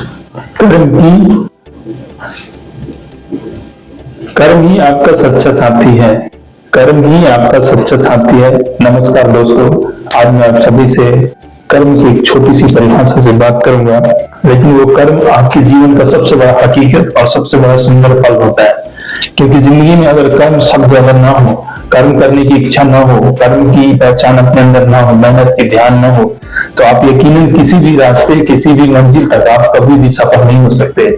कर्म की कर्म ही आपका सच्चा साथी है। कर्म ही आपका सच्चा साथी है। नमस्कार दोस्तों, आज मैं आप सभी से कर्म की एक छोटी सी परिभाषा से बात करूंगा, लेकिन वो कर्म आपके जीवन का सबसे बड़ा हकीकत और सबसे बड़ा सुंदर फल होता है। क्योंकि जिंदगी में अगर कर्म शब्द अगर ना हो, कर्म करने की इच्छा ना हो, कर्म की पहचान अपने अंदर ना हो, मेहनत की ध्यान ना हो, तो आप यकीनन किसी भी रास्ते, किसी भी मंजिल तक आप कभी भी सफल नहीं हो सकते।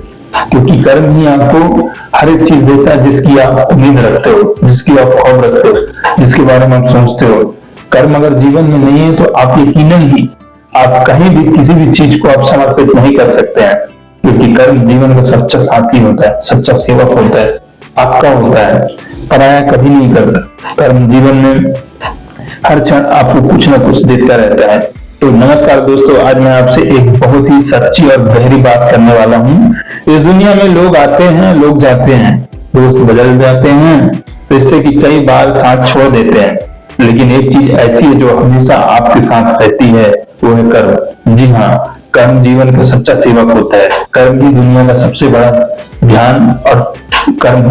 क्योंकि कर्म ही आपको हर एक चीज देता है जिसकी आप उम्मीद रखते हो, जिसकी आप ख्वाब रखते हो, जिसके बारे में आप सोचते हो। कर्म अगर जीवन में नहीं है तो आप यकीनन ही आप कहीं भी किसी भी चीज को आप समर्पित नहीं कर सकते हैं। क्योंकि कर्म जीवन का सच्चा साथी होता है, सच्चा सेवक होता है, आपका होता है, पराया कभी नहीं करता। कर्म जीवन में हर क्षण आपको कुछ ना कुछ देता रहता है। तो नमस्कार दोस्तों, आज मैं आपसे एक बहुत ही सच्ची और गहरी बात करने वाला हूँ। इस दुनिया में लोग आते हैं, लोग जाते हैं, दोस्त बदल जाते हैं, रिश्ते की कई बार साथ छोड़ देते हैं, लेकिन एक चीज ऐसी है जो हमेशा आपके साथ रहती है, वो है कर्म। जी हाँ, कर्म जीवन का सच्चा सेवक होता है। कर्म ही दुनिया का सबसे बड़ा ध्यान और कर्म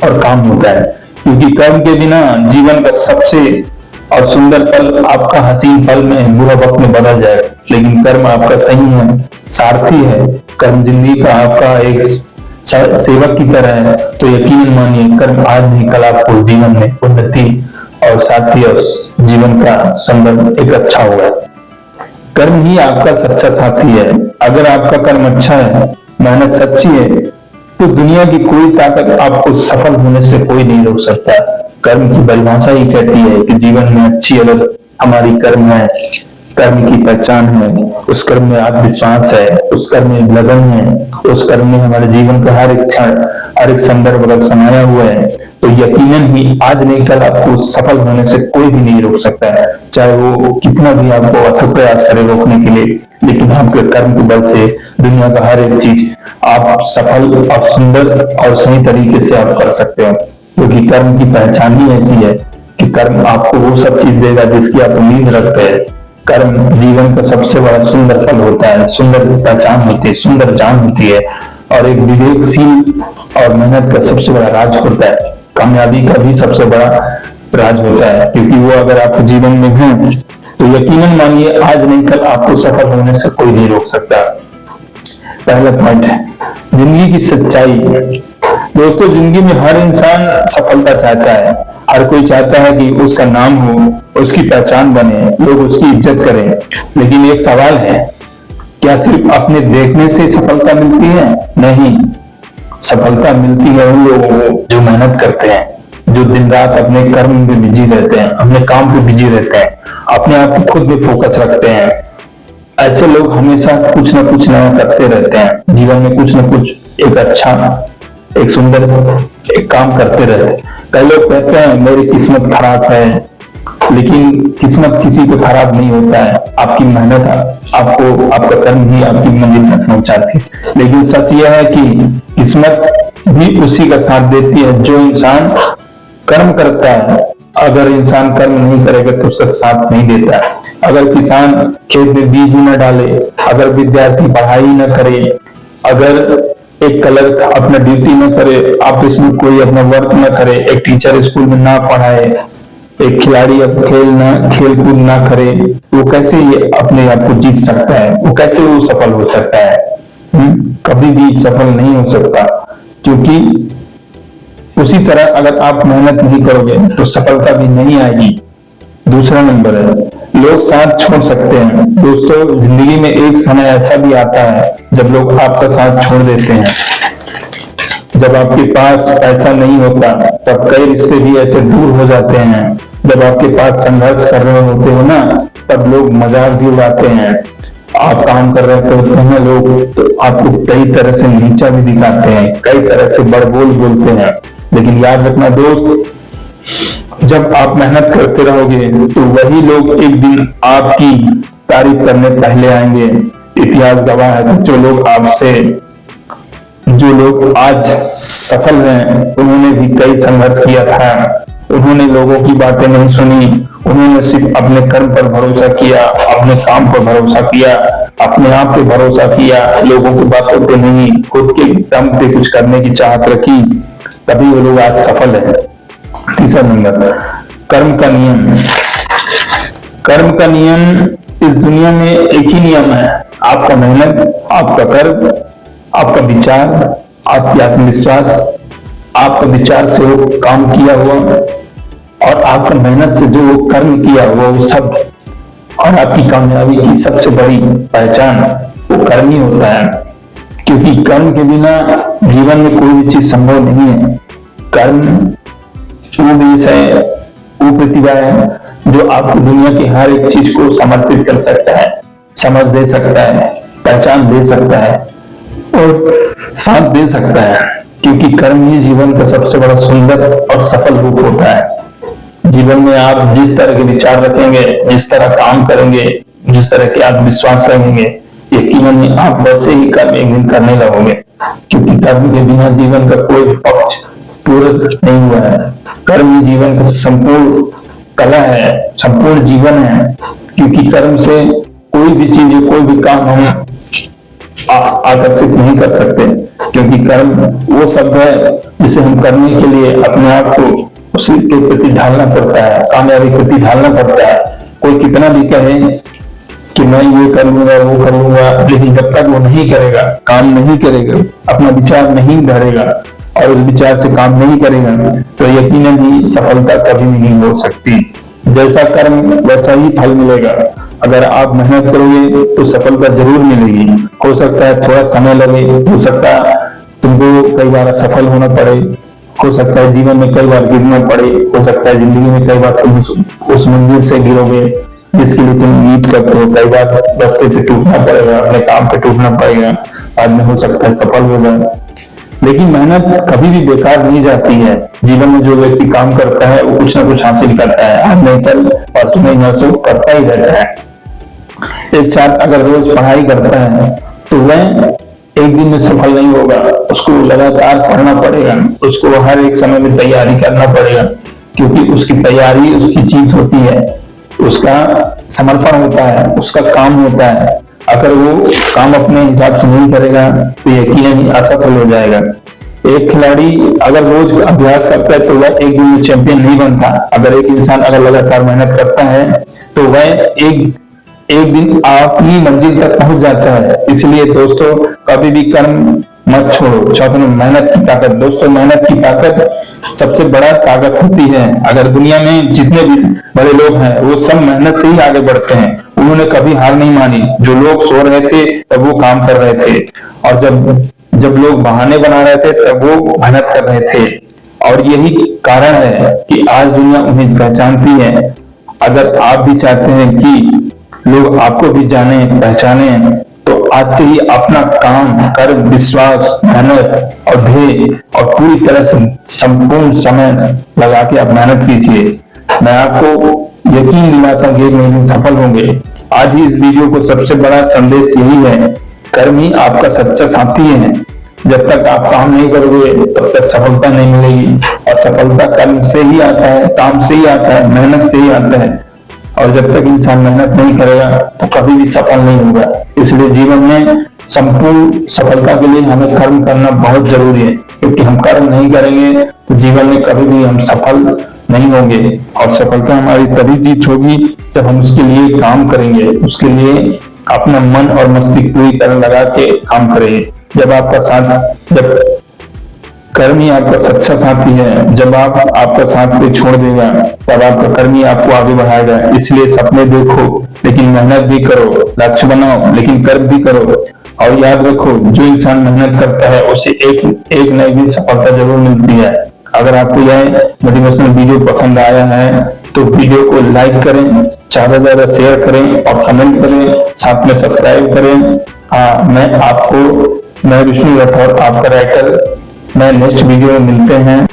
और काम होता है। क्योंकि कर्म के बिना जीवन का सबसे और सुंदर पल आपका हसीन पल में बुरा वक्त में बदल जाएगा, लेकिन कर्म आपका सही है, सारथी है। कर्म जिंदगी का आपका एक सेवक की तरह है। तो यकीन मानिए, कर्म आज नहीं कल आपको जीवन में उन्नति और साथी और जीवन का संबंध एक अच्छा होगा। कर्म ही आपका सच्चा साथी है। अगर आपका कर्म अच्छा है, मेहनत सच्ची है, तो दुनिया की कोई ताकत आपको सफल होने से कोई नहीं रोक सकता। कर्म की परिभाषा ही कहती है कि जीवन में अच्छी अगर हमारी कर्म है, कर्म की पहचान है, उस कर्म में आत्मविश्वास है, उस कर्म में लगन है, उस कर्म में हमारे जीवन का हर एक क्षण, हर एक संदर्भ अगर समाया हुआ है, तो यकीनन ही आज नहीं कल आपको सफल होने से कोई भी नहीं रोक सकता है। चाहे वो कितना भी आपको अथक प्रयास करे रोकने के लिए, लेकिन आपके कर्म के बल से दुनिया का हर एक चीज आप सफल और सुंदर और सही तरीके से आप कर सकते हो। क्योंकि कर्म की पहचान ही ऐसी है कि कर्म आपको वो सब चीज देगा जिसकी आप उम्मीद रखते हैं। कर्म जीवन का सबसे बड़ा सुंदर फल होता है, सुंदर पहचान होती है, सुंदर जान होती है, और एक विवेकशील और मेहनत का सबसे बड़ा राज होता है। कामयाबी का भी सबसे बड़ा राज होता है, क्योंकि वो अगर आपके जीवन में है तो यकीनन मानिए आज नहीं कल आपको सफल होने से कोई नहीं रोक सकता। पहला पॉइंट है जिंदगी की सच्चाई। दोस्तों, जिंदगी में हर इंसान सफलता चाहता है। हर कोई चाहता है कि उसका नाम हो, उसकी पहचान बने, लोग उसकी इज्जत करें। लेकिन एक सवाल है, क्या सिर्फ अपने देखने से सफलता मिलती है? नहीं, सफलता मिलती है उन लोगों को जो मेहनत करते हैं, जो दिन रात अपने कर्म में बिजी रहते हैं, अपने काम पे बिजी रहते हैं, अपने आप को खुद में फोकस रखते हैं। ऐसे लोग हमेशा कुछ ना कुछ नया करते रहते हैं, जीवन में कुछ ना कुछ एक अच्छा, एक सुंदर एक काम करते रहते हैं। कई लोग कहते हैं मेरी किस्मत खराब है, लेकिन किस्मत किसी को खराब नहीं होता है। आपकी मेहनत आपको, आपका कर्म ही आपकी मंजिल तक पहुंचाती है। लेकिन सच यह है कि किस्मत भी उसी का साथ देती है जो इंसान कर्म करता है। अगर इंसान कर्म नहीं करेगा तो उसका साथ नहीं देता है। अगर किसान खेत में बीज ही न डाले, अगर विद्यार्थी पढ़ाई न करे, अगर एक कलर अपना ड्यूटी न करे, ऑफिस में कोई अपना वर्क न करे, एक टीचर स्कूल में ना पढ़ाए, एक खिलाड़ी अब खेल कूद ना करे, वो कैसे ये अपने आप को जीत सकता है? वो कैसे वो सफल हो सकता है? कभी भी सफल नहीं हो सकता। क्योंकि उसी तरह अगर आप मेहनत नहीं करोगे तो सफलता भी नहीं आएगी। दूसरा नंबर है लोग साथ छोड़ सकते हैं। दोस्तों, जिंदगी में एक समय ऐसा भी आता है जब लोग आपका साथ छोड़ देते हैं। जब आपके पास पैसा नहीं होता तब कई रिश्ते भी ऐसे दूर हो जाते हैं। जब आपके पास संघर्ष कर रहे होते हो ना, तब लोग मजाक भी उड़ाते हैं। आप काम कर रहे होते हैं लोग तो आपको कई तरह से नीचा भी दिखाते हैं, कई तरह से बड़बोल बोलते हैं। लेकिन याद रखना दोस्त, जब आप मेहनत करते रहोगे तो वही लोग एक दिन आपकी तारीफ करने पहले आएंगे। इतिहास गवाह है, जो लोग आज सफल हैं उन्होंने भी कई संघर्ष किया था। उन्होंने लोगों की बातें नहीं सुनी, उन्होंने सिर्फ अपने कर्म पर भरोसा किया, अपने काम पर भरोसा किया, अपने आप पे भरोसा किया, लोगों की बातों पे नहीं, खुद के दम पे कुछ करने की चाहत रखी, तभी वो लोग आज सफल है। तीसरा नंबर, कर्म का नियम। कर्म का नियम इस दुनिया में एक ही नियम है, आपका मेहनत, आपका कर्म, आपका विचार, आपकी आत्मविश्वास, आपका विचार से वो काम किया हुआ और आपका मेहनत से जो वो कर्म किया हुआ वो सब, और आपकी कामयाबी की सबसे बड़ी पहचान वो कर्म ही होता है। क्योंकि कर्म के बिना जीवन में कोई भी चीज संभव नहीं है। कर्म वो बीज है, वो प्रतिभा है जो आपको दुनिया की हर एक चीज को समर्पित कर सकता है, समझ दे सकता है, पहचान दे सकता है और साथ दे सकता है। क्योंकि कर्म ही जीवन का सबसे बड़ा सुंदर और सफल रूप होता है। जीवन में आप जिस तरह के विचार रखेंगे, जिस तरह काम करेंगे, जिस तरह के आत्मविश्वास रखेंगे, यकीनन आप वैसे ही कर्म एक दिन करने लगोगे। क्योंकि कर्म के बिना जीवन का कोई पक्ष पूरा नहीं हुआ है। कर्म ही जीवन का संपूर्ण कला है, संपूर्ण जीवन है। क्योंकि कर्म से कोई भी चीज, कोई भी काम हम आकर्षित नहीं कर सकते। क्योंकि कर्म वो शब्द है जिसे हम करने के लिए अपने आप को उसी के प्रति ढालना पड़ता है, कामयाबी के प्रति ढालना पड़ता है। कोई कितना भी कहे कि मैं ये कर लूंगा, वो कर लूंगा, लेकिन जब तक वो नहीं करेगा, काम नहीं करेगा, अपना विचार नहीं धरेगा और उस विचार से काम नहीं करेगा, तो यकीनन ही सफलता कभी नहीं हो सकती। जैसा कर्म वैसा ही फल मिलेगा। अगर आप मेहनत करोगे तो सफलता जरूर मिलेगी। हो सकता है थोड़ा समय लगे, हो सकता है तुमको कई बार असफल होना पड़े, हो सकता है जीवन में कई बार गिरना पड़े, हो सकता है जिंदगी में कई बार तुम उस मंजिल से गिरोगे जिसके लिए तुम उम्मीद करते हो। कई बार रास्ते पे टूटना पड़ेगा, अपने काम पे टूटना पड़ेगा, बाद में हो सकता है सफल हो जाए। लेकिन मेहनत कभी भी बेकार नहीं जाती है। जीवन में जो व्यक्ति काम करता है वो कुछ ना कुछ हासिल करता है। आज नहीं कल, परसों नहीं नरसों करता ही रहता है। एक छात्र अगर रोज पढ़ाई करता है तो वह एक दिन में सफल नहीं होगा। उसको लगातार पढ़ना पड़ेगा, उसको हर एक समय में तैयारी करना पड़ेगा। क्योंकि उसकी तैयारी उसकी जीत होती है, उसका समर्पण होता है, उसका काम होता है। अगर वो काम अपने हिसाब से नहीं करेगा तो यकीनन ही असफल हो जाएगा। एक खिलाड़ी अगर रोज अभ्यास करता है तो वह एक दिन में चैंपियन नहीं बनता। अगर एक इंसान अगर लगातार मेहनत करता है तो वह एक दिन अपनी मंजिल तक पहुंच जाता है। इसलिए दोस्तों कभी भी कर्म मत छोड़ो। चौथा नंबर, मेहनत की ताकत। दोस्तों मेहनत की ताकत सबसे बड़ा ताकत होती है। अगर दुनिया में जितने भी बड़े लोग हैं वो सब मेहनत से ही आगे बढ़ते हैं। उन्होंने कभी हार नहीं मानी। जो लोग सो रहे थे तब वो काम कर रहे थे, और जब लोग बहाने बना रहे थे तब वो मेहनत कर रहे थे। और यही कारण है कि आज दुनिया उन्हें पहचानती है। अगर आप भी चाहते हैं कि लोग आपको भी जाने पहचाने तो आज से ही अपना काम, कर्म, विश्वास, मेहनत और ध्येय और पूरी तरह से संपूर्ण समय लगा के आप मेहनत कीजिए। मैं आपको यकीन दिलाता हूँ कि एक दिन सफल होंगे। आज ही इस वीडियो को सबसे बड़ा संदेश यही है, कर्म ही आपका सच्चा साथी है। जब तक आप काम नहीं करोगे तब तक सफलता नहीं मिलेगी। और सफलता कर्म से ही आता है, काम से ही आता है, मेहनत से ही आता है। और जब तक इंसान मेहनत नहीं करेगा तो कभी भी सफल नहीं होगा। इसलिए जीवन में संपूर्ण सफलता के लिए हमें कर्म करना बहुत जरूरी है। क्योंकि हम कर्म नहीं करेंगे तो जीवन में कभी भी हम सफल नहीं होंगे। और सफलता हमारी तभी जीत होगी जब हम उसके लिए काम करेंगे, उसके लिए अपना मन और मस्तिष्क पूरी तरह लगा के काम करेंगे। जब कर्म ही आपका सच्चा साथी है, जब आप आपका साथ कोई छोड़ देगा तब आपका कर्म ही आपको आगे बढ़ाएगा। इसलिए सपने देखो लेकिन मेहनत भी करो, लक्ष्य बनाओ लेकिन कर्म भी करो। और याद रखो, जो इंसान मेहनत करता है उसे एक नई दिन सफलता जरूर मिलती है। अगर आपको यह मोटिवेशनल वीडियो पसंद आया है तो वीडियो को लाइक करें, ज्यादा से ज्यादा शेयर करें और कमेंट करें, साथ में सब्सक्राइब करें। मैं विष्णु राठौर, आपका राइटर। मैं नेक्स्ट वीडियो में मिलते हैं।